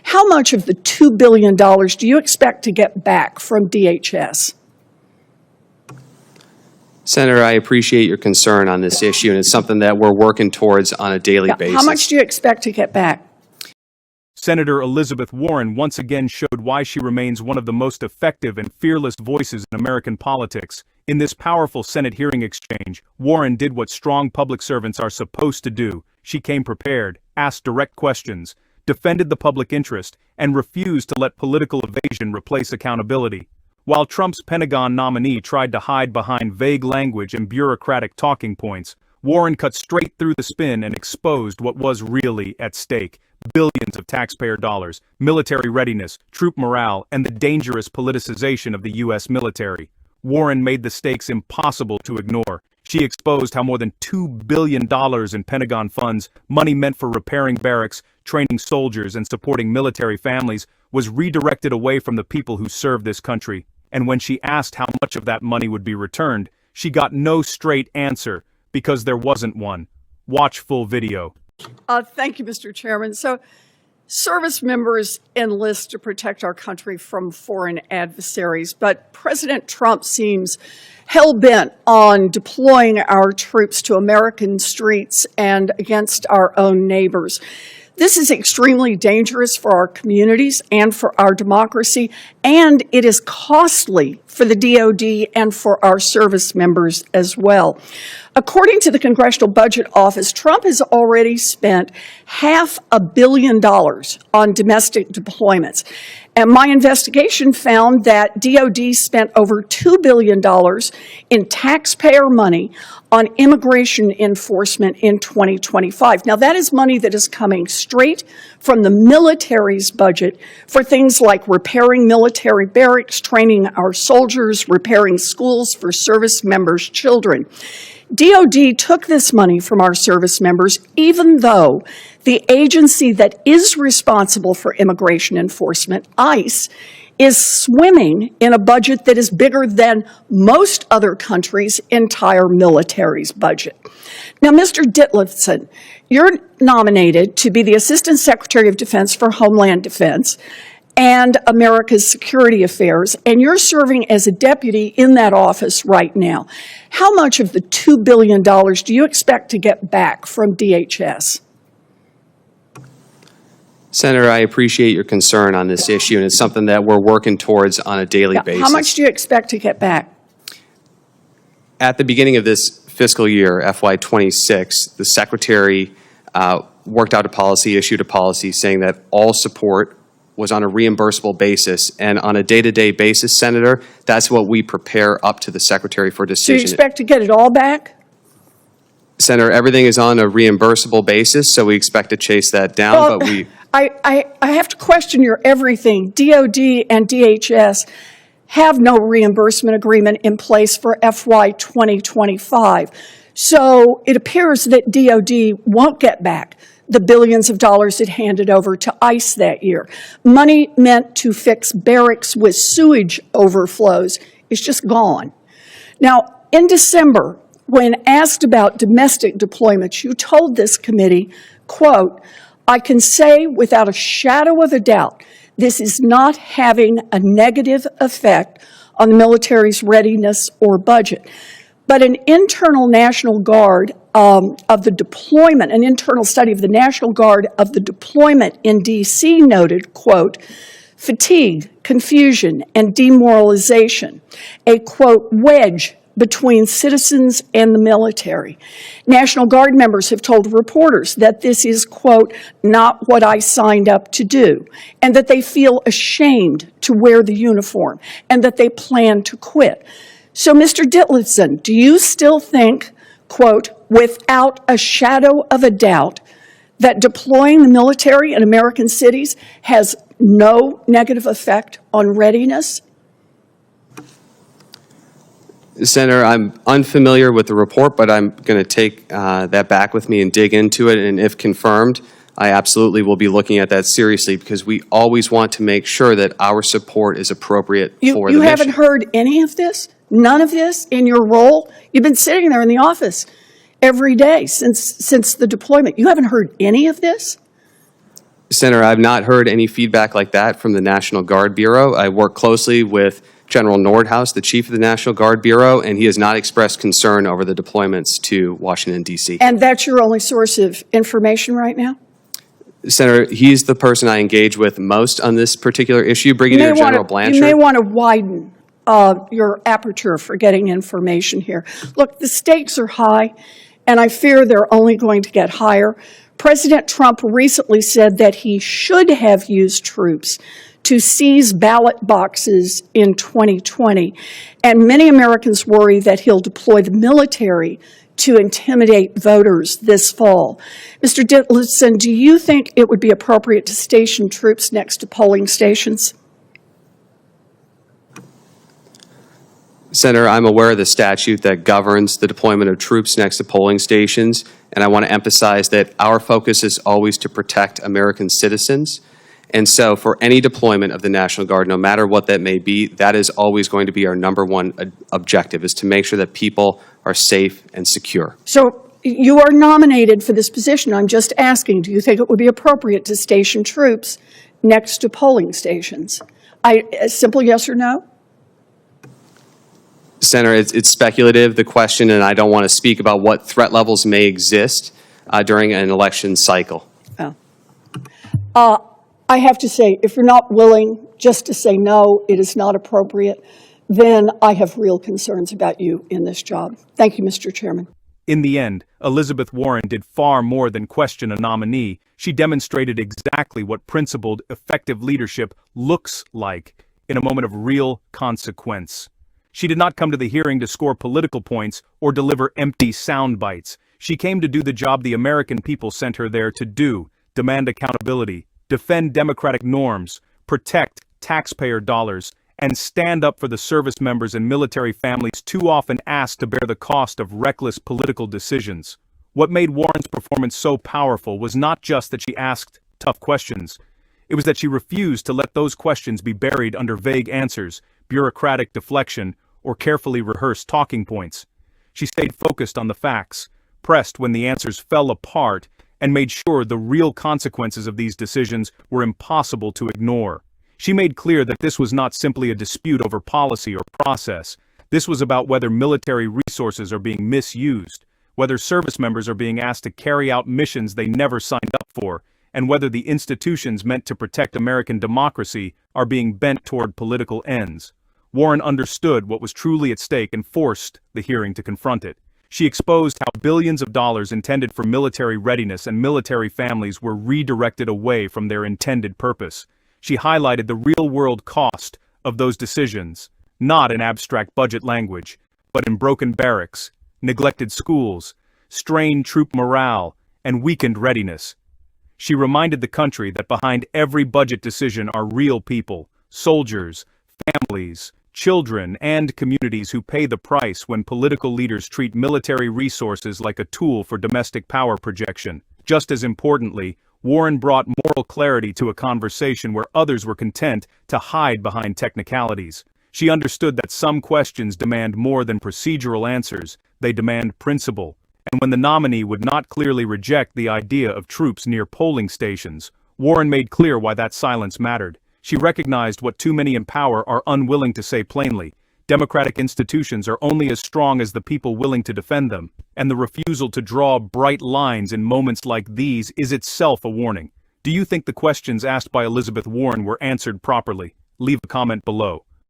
How much of the $2 billion do you expect to get back from DHS? Senator, I appreciate your concern on this issue, and it's something that we're working towards on a daily basis. How much do you expect to get back? Senator Elizabeth Warren once again showed why she remains one of the most effective and fearless voices in American politics. In this powerful Senate hearing exchange, Warren did what strong public servants are supposed to do. She came prepared, asked direct questions, defended the public interest, and refused to let political evasion replace accountability. While Trump's Pentagon nominee tried to hide behind vague language and bureaucratic talking points, Warren cut straight through the spin and exposed what was really at stake: billions of taxpayer dollars, military readiness, troop morale, and the dangerous politicization of the U.S. military. Warren made the stakes impossible to ignore. She exposed how more than $2 billion in Pentagon funds, money meant for repairing barracks, training soldiers, and supporting military families, was redirected away from the people who serve this country. And when she asked how much of that money would be returned, she got no straight answer, because there wasn't one. Watch full video. Thank you, Mr. Chairman. So, service members enlist to protect our country from foreign adversaries, but President Trump seems hell-bent on deploying our troops to American streets and against our own neighbors. This is extremely dangerous for our communities and for our democracy, and it is costly for the DoD and for our service members as well. According to the Congressional Budget Office, Trump has already spent $500 million on domestic deployments. And my investigation found that DoD spent over $2 billion in taxpayer money on immigration enforcement in 2025. Now, that is money that is coming straight from the military's budget for things like repairing military barracks, training our soldiers, repairing schools for service members' children. DoD took this money from our service members, even though the agency that is responsible for immigration enforcement, ICE, is swimming in a budget that is bigger than most other countries' entire military's budget. Now, Mr. Ditlevson, you're nominated to be the Assistant Secretary of Defense for Homeland Defense and America's Security Affairs, and you're serving as a deputy in that office right now. How much of the $2 billion do you expect to get back from DHS? Senator, I appreciate your concern on this issue, and it's something that we're working towards on a daily basis. How much do you expect to get back? At the beginning of this fiscal year, FY26, the Secretary worked out a policy, issued a policy saying that all support was on a reimbursable basis, and on a day-to-day basis, Senator, that's what we prepare up to the Secretary for decision. So you expect to get it all back? Senator, everything is on a reimbursable basis, so we expect to chase that down, Well, but we... I have to question your everything. DOD and DHS have no reimbursement agreement in place for FY 2025. So it appears that DOD won't get back the billions of dollars it handed over to ICE that year. Money meant to fix barracks with sewage overflows is just gone. Now, in December, when asked about domestic deployments, you told this committee, quote, "I can say without a shadow of a doubt, this is not having a negative effect on the military's readiness or budget." But an internal National Guard of the deployment, an internal study of the National Guard of the deployment in D.C. noted, quote, "fatigue, confusion, and demoralization, a, quote, wedge between citizens and the military. National Guard members have told reporters that this is, quote, not what I signed up to do, and that they feel ashamed to wear the uniform, and that they plan to quit." So, Mr. Ditlevson, do you still think, quote, "without a shadow of a doubt," that deploying the military in American cities has no negative effect on readiness? Senator, I'm unfamiliar with the report, but I'm going to take that back with me and dig into it. And if confirmed, I absolutely will be looking at that seriously, because we always want to make sure that our support is appropriate for the mission. You haven't heard any of this? None of this in your role? You've been sitting there in the office every day since the deployment. You haven't heard any of this? Senator, I've not heard any feedback like that from the National Guard Bureau. I work closely with General Nordhaus, the chief of the National Guard Bureau, and he has not expressed concern over the deployments to Washington, D.C. And that's your only source of information right now? Senator, he's the person I engage with most on this particular issue. Brigadier General Blanchard. You may want to widen your aperture for getting information here. Look, the stakes are high, and I fear they're only going to get higher. President Trump recently said that he should have used troops to seize ballot boxes in 2020, and many Americans worry that he'll deploy the military to intimidate voters this fall. Mr. Dittlison, do you think it would be appropriate to station troops next to polling stations? Senator, I'm aware of the statute that governs the deployment of troops next to polling stations, and I want to emphasize that our focus is always to protect American citizens. And so for any deployment of the National Guard, no matter what that may be, that is always going to be our number one objective, is to make sure that people are safe and secure. So you are nominated for this position. I'm just asking, do you think it would be appropriate to station troops next to polling stations? A simple yes or no? Senator, it's speculative, the question, and I don't want to speak about what threat levels may exist during an election cycle. I have to say, if you're not willing just to say no, it is not appropriate, then I have real concerns about you in this job. Thank you, Mr. Chairman. In the end, Elizabeth Warren did far more than question a nominee. She demonstrated exactly what principled, effective leadership looks like in a moment of real consequence. She did not come to the hearing to score political points or deliver empty sound bites. She came to do the job the American people sent her there to do: demand accountability, defend democratic norms, protect taxpayer dollars, and stand up for the service members and military families too often asked to bear the cost of reckless political decisions. What made Warren's performance so powerful was not just that she asked tough questions. It was that she refused to let those questions be buried under vague answers, bureaucratic deflection, or carefully rehearsed talking points. She stayed focused on the facts, pressed when the answers fell apart, and made sure the real consequences of these decisions were impossible to ignore. She made clear that this was not simply a dispute over policy or process. This was about whether military resources are being misused, whether service members are being asked to carry out missions they never signed up for, and whether the institutions meant to protect American democracy are being bent toward political ends. Warren understood what was truly at stake and forced the hearing to confront it. She exposed how billions of dollars intended for military readiness and military families were redirected away from their intended purpose. She highlighted the real-world cost of those decisions, not in abstract budget language, but in broken barracks, neglected schools, strained troop morale, and weakened readiness. She reminded the country that behind every budget decision are real people, soldiers, families, children, and communities who pay the price when political leaders treat military resources like a tool for domestic power projection. Just as importantly, Warren brought moral clarity to a conversation where others were content to hide behind technicalities. She understood that some questions demand more than procedural answers, they demand principle. And when the nominee would not clearly reject the idea of troops near polling stations, Warren made clear why that silence mattered. She recognized what too many in power are unwilling to say plainly: democratic institutions are only as strong as the people willing to defend them, and the refusal to draw bright lines in moments like these is itself a warning. Do you think the questions asked by Elizabeth Warren were answered properly? Leave a comment below.